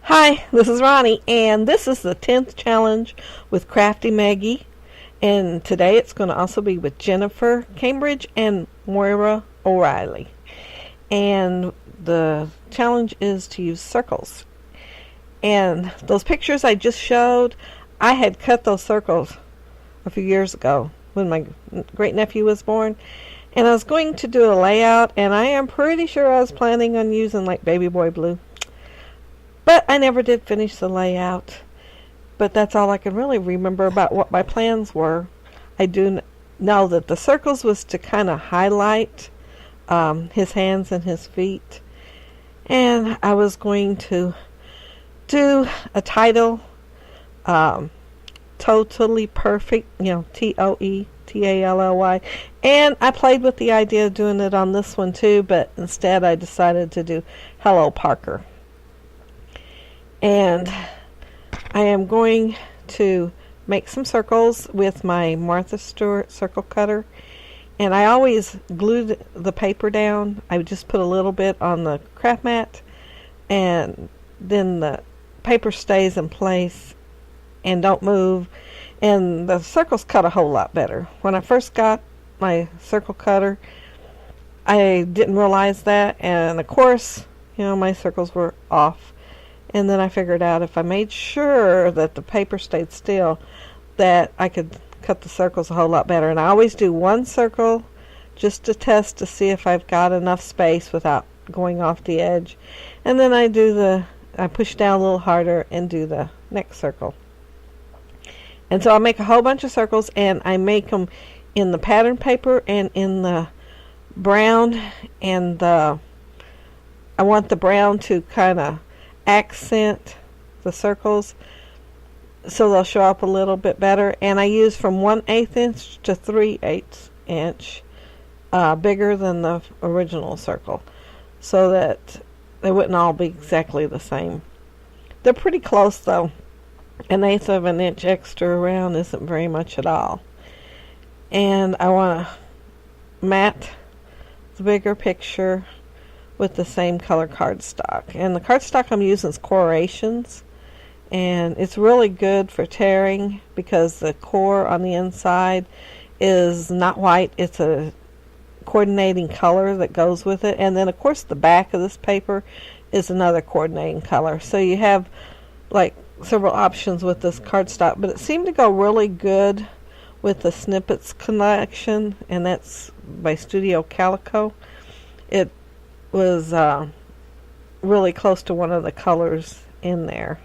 Hi, this is Roni, and this is the 10th challenge with Crafty Megan. And today it's going to also be with Jennifer Cambridge and Moira O'Reilly. And the challenge is to use circles. And those pictures I just showed, I had cut those circles a few years ago when my great-nephew was born. And I was going to do a layout, and I am pretty sure I was planning on using like baby boy blue. But I never did finish the layout. But that's all I can really remember about what my plans were. I do know that the circles was to kind of highlight his hands and his feet. And I was going to do a title, Totally Perfect, Toetally. And I played with the idea of doing it on this one too, but instead I decided to do Hello Parker. And I am going to make some circles with my Martha Stewart circle cutter. And I always glued the paper down. I would just put a little bit on the craft mat, and then the paper stays in place and don't move. And the circles cut a whole lot better. When I first got my circle cutter, I didn't realize that. And of course, my circles were off. And then I figured out if I made sure that the paper stayed still, that I could cut the circles a whole lot better. And I always do one circle just to test to see if I've got enough space without going off the edge. And then I push down a little harder and do the next circle. And so I make a whole bunch of circles, and I make them in the pattern paper and in the brown. And I want the brown to kind of accent the circles so they'll show up a little bit better. And I use from 1/8 inch to 3/8 inch, bigger than the original circle, so that they wouldn't all be exactly the same. They're pretty close though. 1/8 of an inch extra around isn't very much at all. And I want to mat the bigger picture with the same color cardstock. And the cardstock I'm using is Colorations, and it's really good for tearing because the core on the inside is not white. It's a coordinating color that goes with it. And then of course the back of this paper is another coordinating color. So you have like several options with this cardstock, but it seemed to go really good with the Snippets collection, and that's by Studio Calico. It was really close to one of the colors in there.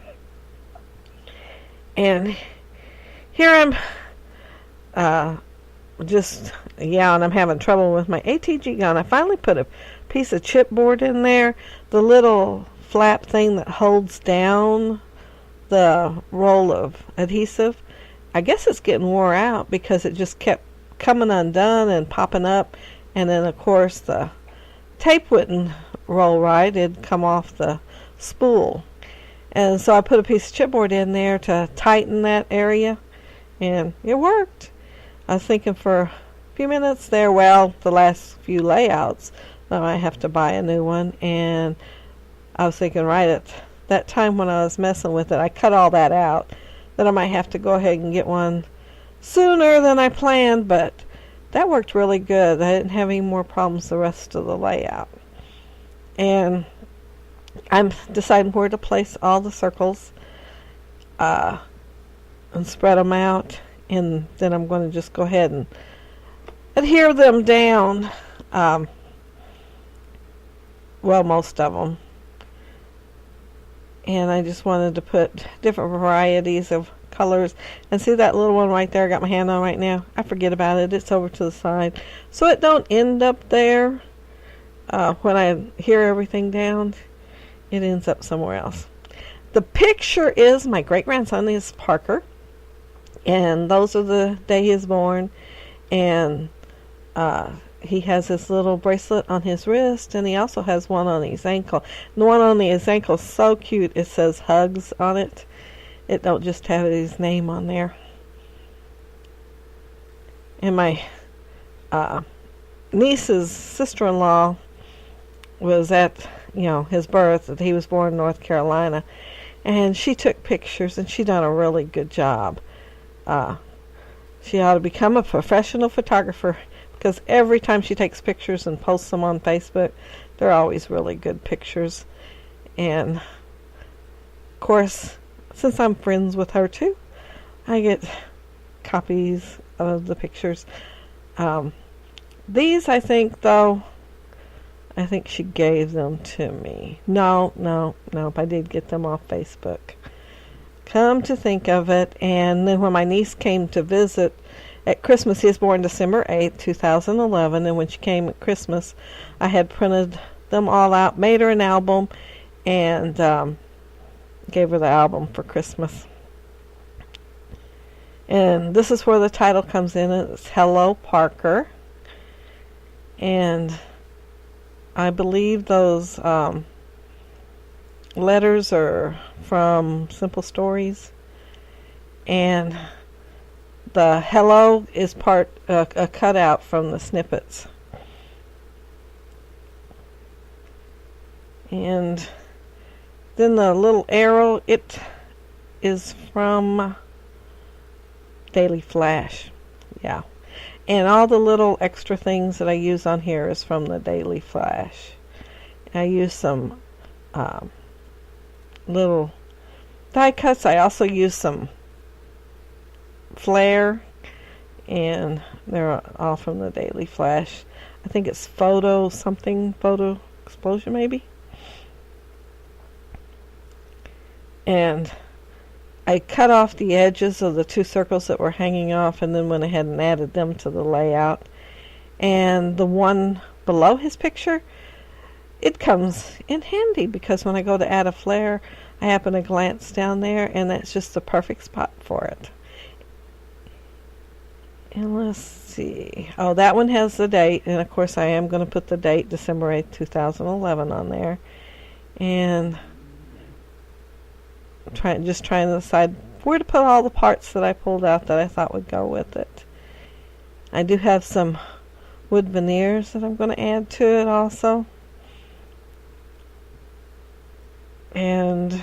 And here I'm and I'm having trouble with my ATG gun. I finally put a piece of chipboard in there, the little flap thing that holds down the roll of adhesive. I guess it's getting wore out because it just kept coming undone and popping up, and then of course the tape wouldn't roll right. It'd come off the spool. And so I put a piece of chipboard in there to tighten that area, and it worked. I was thinking for a few minutes there, well, the last few layouts, I might have to buy a new one. And I was thinking right at that time when I was messing with it, I cut all that out, that I might have to go ahead and get one sooner than I planned, but that worked really good. I didn't have any more problems the rest of the layout. And I'm deciding where to place all the circles and spread them out. And then I'm going to just go ahead and adhere them down. Most of them. And I just wanted to put different varieties of colors. And see that little one right there I got my hand on right now? I forget about it. It's over to the side. So it don't end up there when I adhere everything down. It ends up somewhere else. The picture is my great-grandson is Parker. And those are the day he is born. And he has this little bracelet on his wrist, and he also has one on his ankle. And the one on his ankle is so cute. It says Hugs on it. It don't just have his name on there. And my niece's sister-in-law was at his birth. He was born in North Carolina, and she took pictures, and she done a really good job. She ought to become a professional photographer, because every time she takes pictures and posts them on Facebook, they're always really good pictures. And of course, since I'm friends with her too, I get copies of the pictures. These, I think, though, I think she gave them to me. No, I did get them off Facebook. Come to think of it, and then when my niece came to visit at Christmas, he was born December 8th, 2011, and when she came at Christmas, I had printed them all out, made her an album, and gave her the album for Christmas. And this is where the title comes in. It's Hello Parker. And I believe those letters are from Simple Stories. And the hello is part a cutout from the snippets. And then the little arrow, it is from Daily Flash. Yeah. And all the little extra things that I use on here is from the Daily Flash. I use some little die cuts. I also use some flare, and they're all from the Daily Flash. I think it's photo explosion maybe. And I cut off the edges of the two circles that were hanging off, and then went ahead and added them to the layout. And the one below his picture, it comes in handy, because when I go to add a flare, I happen to glance down there, and that's just the perfect spot for it. And let's see. Oh, that one has the date, and of course I am going to put the date, December 8th, 2011, on there. And just trying to decide where to put all the parts that I pulled out that I thought would go with it. I do have some wood veneers that I'm going to add to it also. And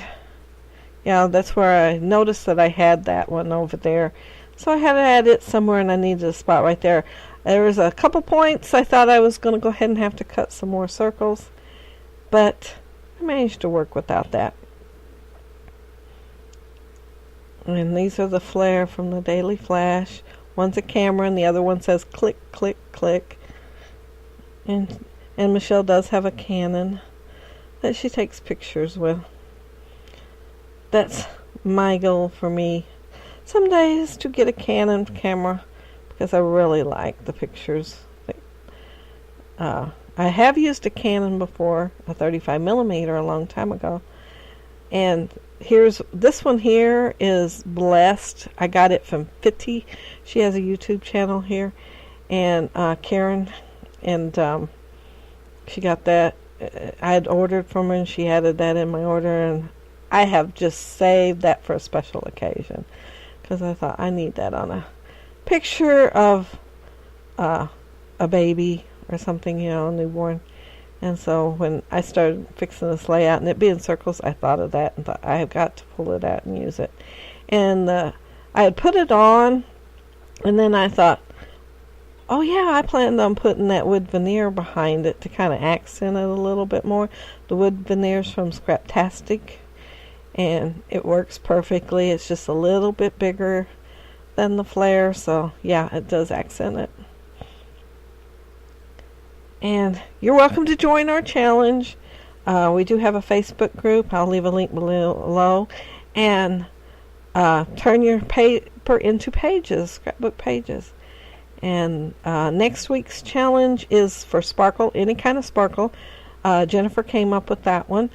yeah, that's where I noticed that I had that one over there. So I had to add it somewhere, and I needed a spot right there. There was a couple points I thought I was going to go ahead and have to cut some more circles, but I managed to work without that. And these are the flare from the Daily Flash. One's a camera, and the other one says click, click, click. And Michelle does have a Canon that she takes pictures with. That's my goal for me some days, to get a Canon camera, because I really like the pictures. I have used a Canon before, a 35mm, a long time ago. And this one here is Blessed. I got it from Fitty. She has a YouTube channel here, and Karen, and she got that. I had ordered from her, and she added that in my order, and I have just saved that for a special occasion, because I thought I need that on a picture of a baby or something, newborn. And so when I started fixing this layout and it being circles, I thought of that and thought I have got to pull it out and use it. And I had put it on, and then I thought, oh yeah, I planned on putting that wood veneer behind it to kind of accent it a little bit more. The wood veneer's from Scraptastic, and it works perfectly. It's just a little bit bigger than the flare, so yeah, it does accent it. And you're welcome to join our challenge. We do have a Facebook group. I'll leave a link below. And turn your paper into pages, scrapbook pages. And next week's challenge is for sparkle, any kind of sparkle. Jennifer came up with that one.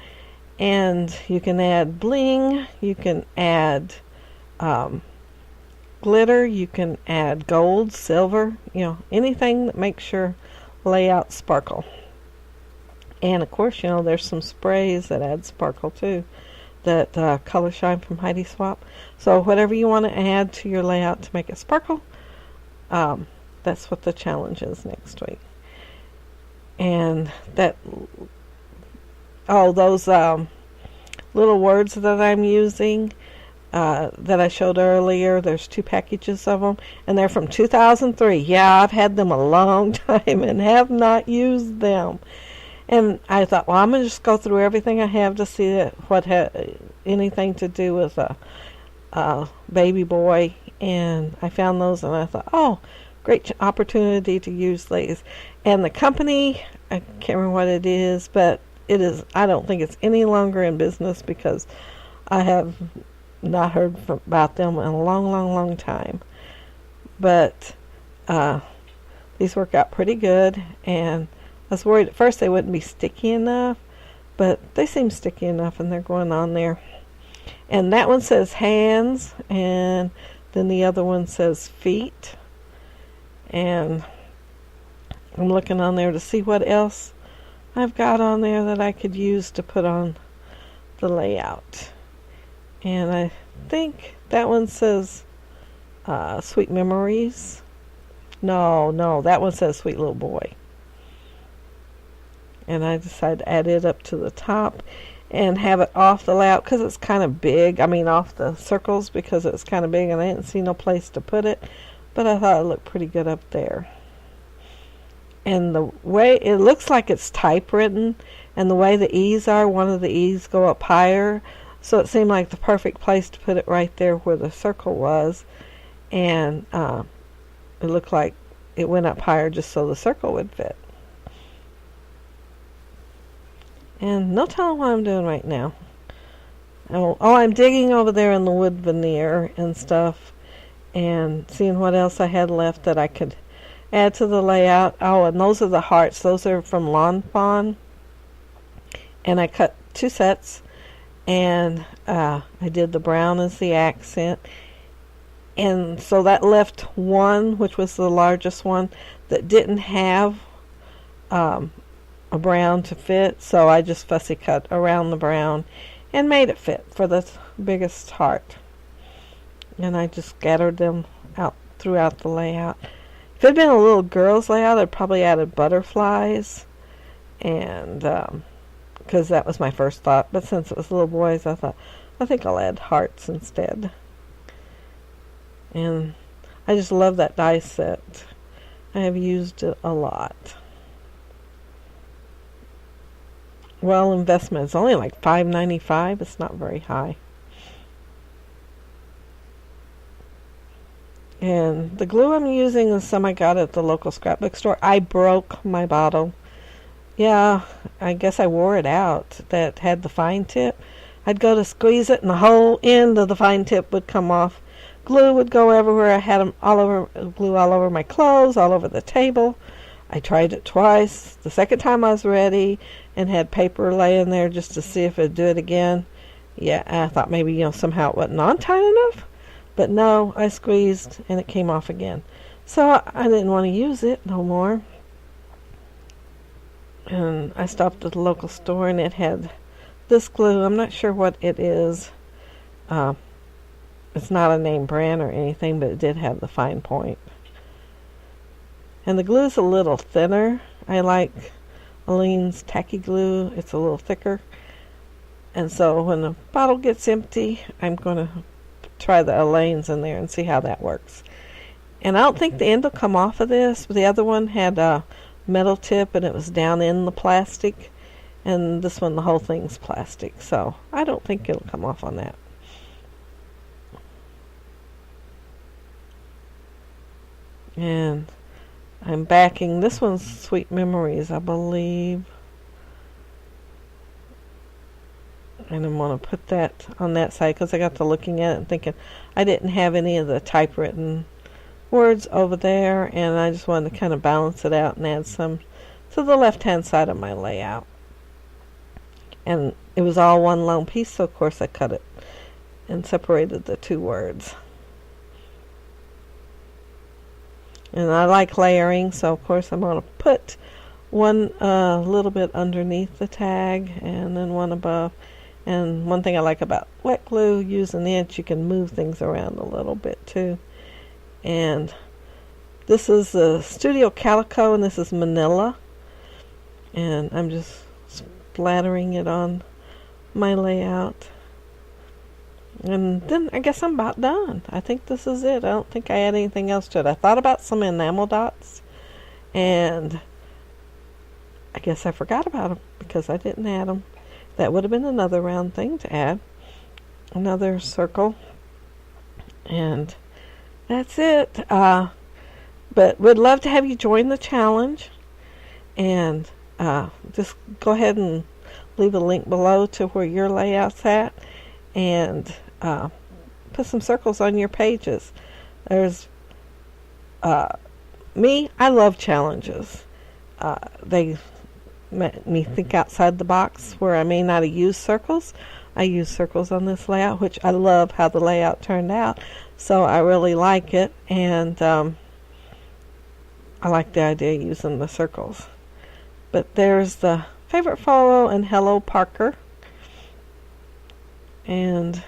And you can add bling, you can add glitter, you can add gold, silver, anything that makes your layout sparkle. And of course, there's some sprays that add sparkle too, that Color Shine from Heidi Swap. So whatever you want to add to your layout to make it sparkle, that's what the challenge is next week. And those little words that I'm using that I showed earlier. There's 2 packages of them, and they're from 2003. Yeah, I've had them a long time and have not used them. And I thought, well, I'm going to just go through everything I have to see what had anything to do with a baby boy. And I found those, and I thought, oh, great opportunity to use these. And the company, I can't remember what it is, but it is. I don't think it's any longer in business because I have not heard about them in a long, long, long time. But these work out pretty good, and I was worried at first they wouldn't be sticky enough, but they seem sticky enough, and they're going on there. And that one says hands, and then the other one says feet. And I'm looking on there to see what else I've got on there that I could use to put on the layout. And I think that one says Sweet Memories. No, that one says Sweet Little Boy. And I decided to add it up to the top and have it off the layout because it's kind of big. I mean, off the circles because it's kind of big, and I didn't see no place to put it. But I thought it looked pretty good up there. And the way it looks like it's typewritten, and the way the E's are, one of the E's go up higher. So it seemed like the perfect place to put it right there where the circle was. And it looked like it went up higher just so the circle would fit. And no telling what I'm doing right now. Oh, I'm digging over there in the wood veneer and stuff and seeing what else I had left that I could add to the layout. Oh, and those are the hearts. Those are from Lawn Fawn. And I cut 2 sets. And I did the brown as the accent. And so that left one, which was the largest one, that didn't have a brown to fit. So I just fussy cut around the brown and made it fit for the biggest heart. And I just scattered them out throughout the layout. If it had been a little girl's layout, I'd probably added butterflies. And because that was my first thought. But since it was little boys, I thought, I think I'll add hearts instead. And I just love that die set. I have used it a lot. Well, investment is only like $5.95. It's not very high. And the glue I'm using is some I got at the local scrapbook store. I broke my bottle. Yeah, I guess I wore it out. That had the fine tip. I'd go to squeeze it, and the whole end of the fine tip would come off. Glue would go everywhere. I had them all over, glue all over my clothes, all over the table. I tried it twice. The second time I was ready and had paper laying there just to see if it'd do it again. Yeah, I thought maybe, somehow it wasn't on tight enough. But no, I squeezed, and it came off again. So I didn't want to use it no more. And I stopped at the local store, and it had this glue. I'm not sure what it is. It's not a name brand or anything, but it did have the fine point. And the glue's a little thinner. I like Aleene's tacky glue. It's a little thicker. And so when the bottle gets empty, I'm going to try the Aleene's in there and see how that works. And I don't think the end will come off of this. The other one had a metal tip, and it was down in the plastic. And this one, the whole thing's plastic. So I don't think it'll come off on that. And I'm backing. This one's Sweet Memories, I believe. And I'm going to put that on that side because I got to looking at it and thinking I didn't have any of the typewritten words over there, and I just wanted to kind of balance it out and add some to the left-hand side of my layout. And it was all one long piece, so of course I cut it and separated the 2 words. And I like layering, so of course I'm going to put one little bit underneath the tag and then one above. And one thing I like about wet glue, using it, you can move things around a little bit too. And this is the Studio Calico, and this is Manila. And I'm just splattering it on my layout. And then I guess I'm about done. I think this is it. I don't think I add anything else to it. I thought about some enamel dots, and I guess I forgot about them because I didn't add them. That would have been another round thing to add. Another circle. And that's it. But we'd love to have you join the challenge. And just go ahead and leave a link below to where your layout's at. And put some circles on your pages. There's me, I love challenges. They make me think outside the box where I may not have used circles. I use circles on this layout, which I love how the layout turned out. So I really like it, and I like the idea of using the circles. But there's the favorite photo and hello Parker. And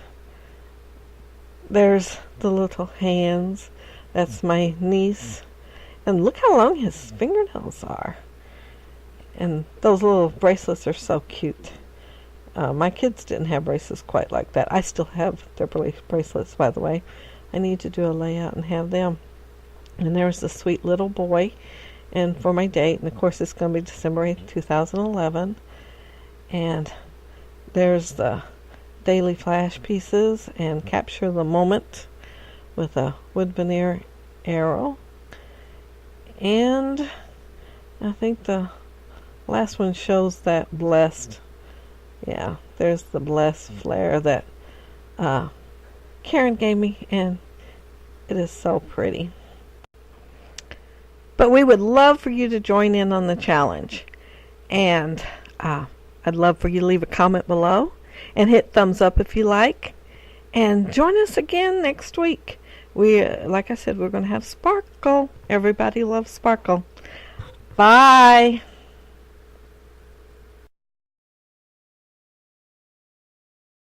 there's the little hands. That's my niece. And look how long his fingernails are. And those little bracelets are so cute. My kids didn't have bracelets quite like that. I still have their bracelets, by the way. I need to do a layout and have them. And there's the sweet little boy. And for my date, and of course it's going to be December 8th, 2011. And there's the daily flash pieces and capture the moment with a wood veneer arrow. And I think the last one shows that blessed. Yeah, there's the blessed flare that Karen gave me, and it is so pretty. But we would love for you to join in on the challenge. And I'd love for you to leave a comment below and hit thumbs up if you like. And join us again next week. Like I said, we're going to have sparkle. Everybody loves sparkle. Bye.